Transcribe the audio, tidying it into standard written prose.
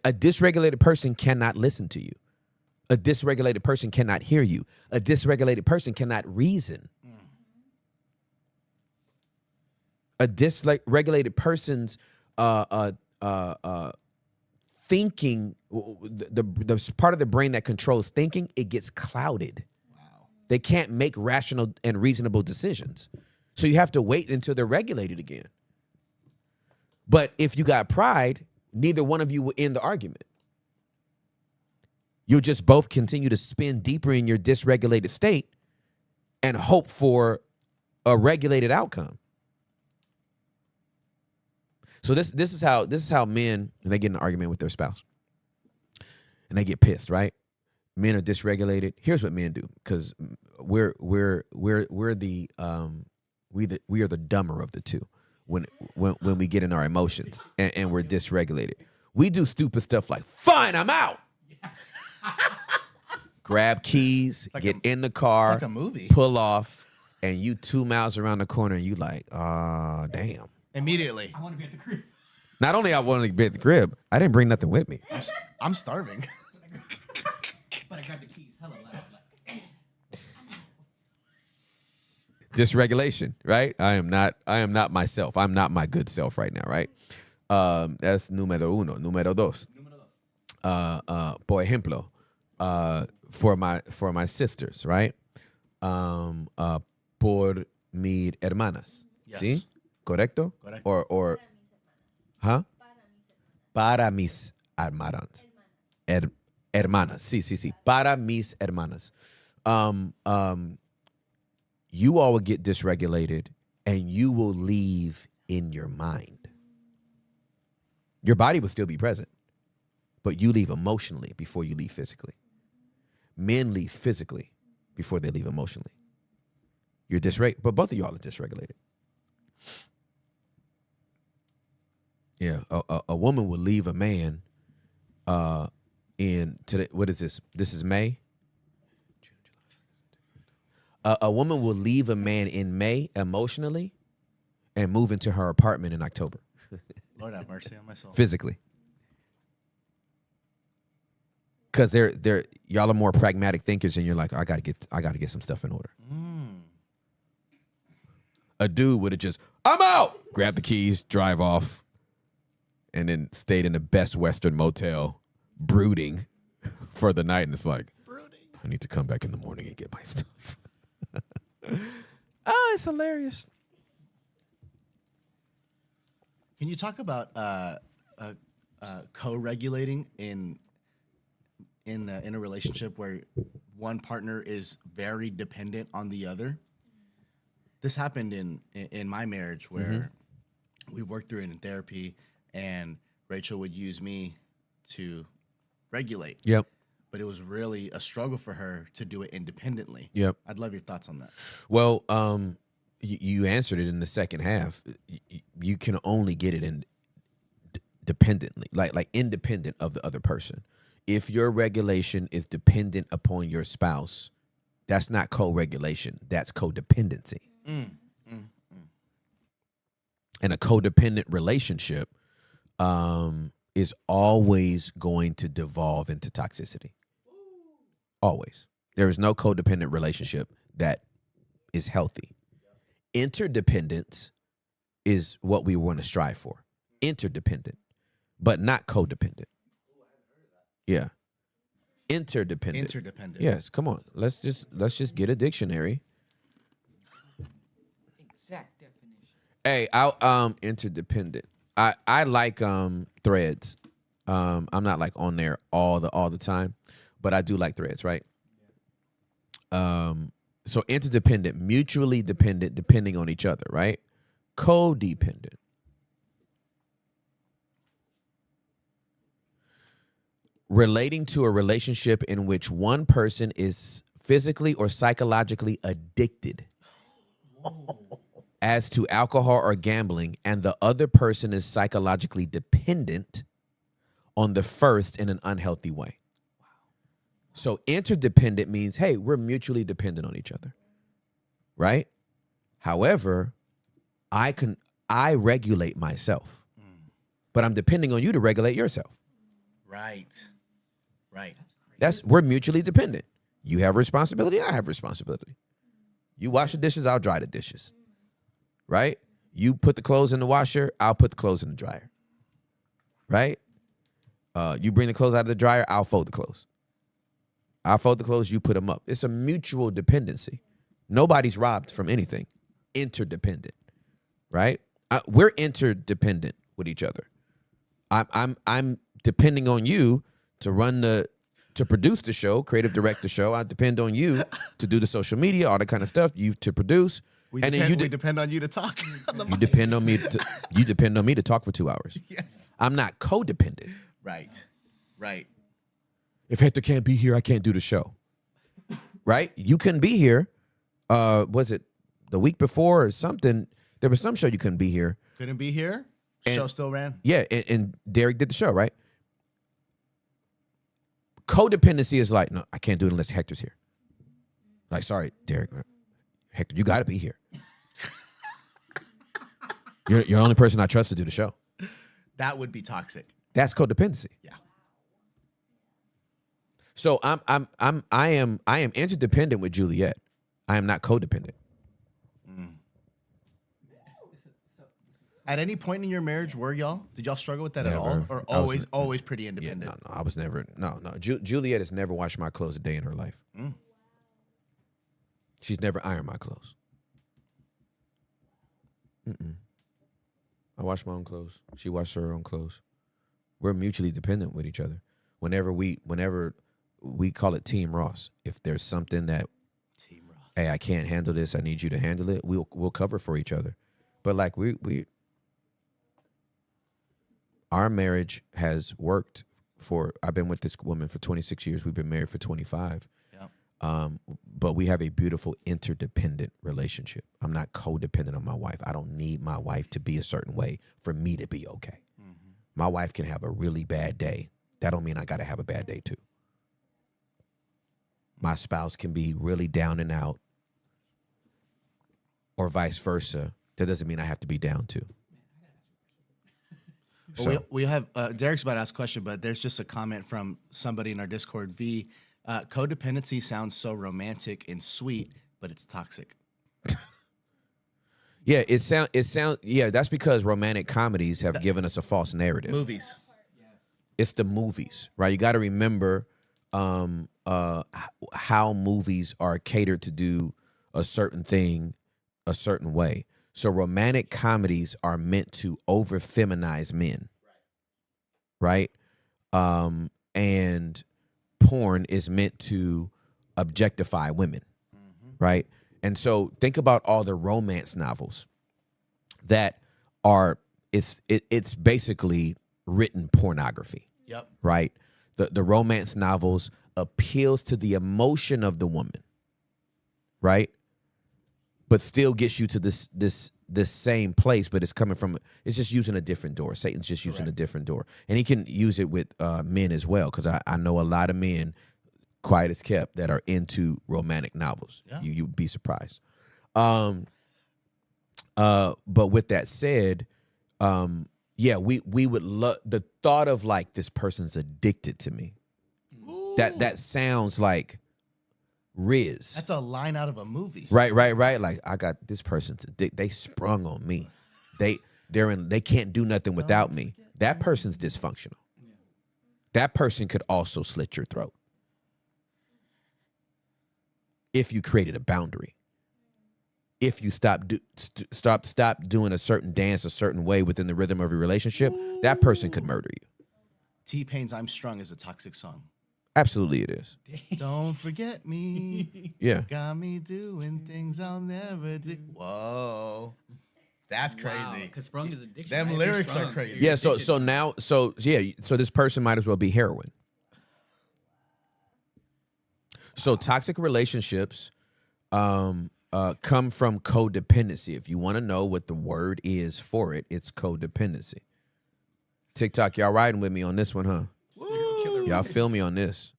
A dysregulated person cannot listen to you. A dysregulated person cannot hear you. A dysregulated person cannot reason. A dysregulated person's thinking, the part of the brain that controls thinking, it gets clouded. Wow. They can't make rational and reasonable decisions. So you have to wait until they're regulated again. But if you got pride, neither one of you will end the argument. You'll just both continue to spin deeper in your dysregulated state and hope for a regulated outcome. So this is how men, and they get in an argument with their spouse, and they get pissed, right? Men are dysregulated. Here's what men do, because we are the dumber of the two when we get in our emotions and we're dysregulated. We do stupid stuff like, fine, I'm out. Grab keys, like get in the car, like a movie. Pull off, and you 2 miles around the corner, and you like, damn. Immediately. I want to be at the crib. Not only I wanted to be at the crib, I didn't bring nothing with me. I'm starving. But I grabbed the keys. Hella loud. Dysregulation, right? I am not myself. I'm not my good self right now, right? That's número uno. Número dos. Por ejemplo, for my sisters, right? Por mis hermanas. Yes. ¿Sí? Correcto? Correcto. Or huh? Para mis hermanas. Hermanas. Sí. Para mis hermanas. You all will get dysregulated and you will leave in your mind. Your body will still be present, but you leave emotionally before you leave physically. Men leave physically before they leave emotionally. You're dysregulated, but both of y'all are dysregulated. Yeah, a woman will leave a man in today. What is this? This is May. A woman will leave a man in May emotionally and move into her apartment in October. Lord have mercy on my soul. Physically. Because they're y'all are more pragmatic thinkers, and you're like, I gotta get some stuff in order. A dude would have just, I'm out, grab the keys, drive off, and then stayed in the best Western motel, brooding for the night, and it's like, I need to come back in the morning and get my stuff. Oh, it's hilarious. Can you talk about co-regulating in a relationship where one partner is very dependent on the other? This happened in my marriage where we worked through it in therapy, and Rachel would use me to regulate. Yep. But it was really a struggle for her to do it independently. Yep. I'd love your thoughts on that. Well, you answered it in the second half. You can only get it in dependently, like independent of the other person. If your regulation is dependent upon your spouse, that's not co-regulation. That's codependency. And a codependent relationship is always going to devolve into toxicity. Always. There is no codependent relationship that is healthy. Interdependence is what we want to strive for. Interdependent, but not codependent. Yeah. Interdependent. Interdependent. Yes, come on. Let's just get a dictionary. Exact definition. Hey, interdependent. I like threads. I'm not like on there all the time, but I do like threads, right? So interdependent, mutually dependent, depending on each other, right? Codependent. Relating to a relationship in which one person is physically or psychologically addicted as to alcohol or gambling, and the other person is psychologically dependent on the first in an unhealthy way. So interdependent means, hey, we're mutually dependent on each other, right? However, I regulate myself, but I'm depending on you to regulate yourself, Right. Right. We're mutually dependent. You have responsibility, I have responsibility. You wash the dishes, I'll dry the dishes. Right? You put the clothes in the washer, I'll put the clothes in the dryer. Right? You bring the clothes out of the dryer, I'll fold the clothes. I'll fold the clothes, you put them up. It's a mutual dependency. Nobody's robbed from anything. Interdependent. Right? We're interdependent with each other. I'm depending on you to produce the show, creative direct the show. I depend on you to do the social media, all that kind of stuff. You to produce, We and depend, then we depend on you to talk. you depend on me to talk for 2 hours. Yes. I'm not codependent. Right. Right. If Hector can't be here, I can't do the show. Right? You couldn't be here. Was it the week before or something? There was some show you couldn't be here. Couldn't be here. Show still ran. Yeah, and Derek did the show, right? Codependency is like, no, I can't do it unless Hector's here. Like, sorry, Derek. Hector, you got to be here. You're the only person I trust to do the show. That would be toxic. That's codependency. Yeah. So I am interdependent with Juliet. I am not codependent. At any point in your marriage, did y'all struggle with that at Never. all? Or I was- always pretty Yeah, independent? no, I was never. No. Juliet has never washed my clothes a day in her life. She's never ironed my clothes. I wash my own clothes. She washes her own clothes. We're mutually dependent with each other. Whenever we call it Team Ross. If there's something that, Team Ross. hey, I can't handle this, I need you to handle it, we'll cover for each other. But like our marriage has worked I've been with this woman for 26 years. We've been married for 25. Yeah. But we have a beautiful interdependent relationship. I'm not codependent on my wife. I don't need my wife to be a certain way for me to be okay. Mm-hmm. My wife can have a really bad day. That don't mean I got to have a bad day too. My spouse can be really down and out, or vice versa. That doesn't mean I have to be down too. Well, we have Derek's about to ask a question, but there's just a comment from somebody in our Discord. Codependency sounds so romantic and sweet, but it's toxic. Yeah, it sound. Yeah, that's because romantic comedies have given us a false narrative. Movies. It's the movies, right? You got to remember how movies are catered to do a certain thing a certain way. So romantic comedies are meant to over feminize men, right? And porn is meant to objectify women, right? And so think about all the romance novels that are it's basically written pornography. Yep. Right? The romance novels appeals to the emotion of the woman, right? But still gets you to this same place, but it's just using a different door. Satan's just using a different door. And he can use it with men as well, because I know a lot of men, quiet as kept, that are into romantic novels. Yeah. You'd be surprised. But with that said, yeah, we would love the thought of like this person's addicted to me. Ooh. That sounds like Riz. That's a line out of a movie. Right. Like, I got this person's addicted. They sprung on me. They can't do nothing without me. That person's dysfunctional. Yeah. That person could also slit your throat if you created a boundary. If you stop doing a certain dance a certain way within the rhythm of your relationship, that person could murder you. T-Pain's "I'm Strung" is a toxic song. Absolutely it is. Don't forget me. Yeah. Got me doing things I'll never do. Whoa. That's crazy. Because sprung is addiction. Them right? lyrics Sprung. are crazy. Yeah, so this person might as well be heroin. So toxic relationships come from codependency. If you want to know what the word is for it, it's codependency. TikTok, y'all riding with me on this one, huh? Y'all feel me on this.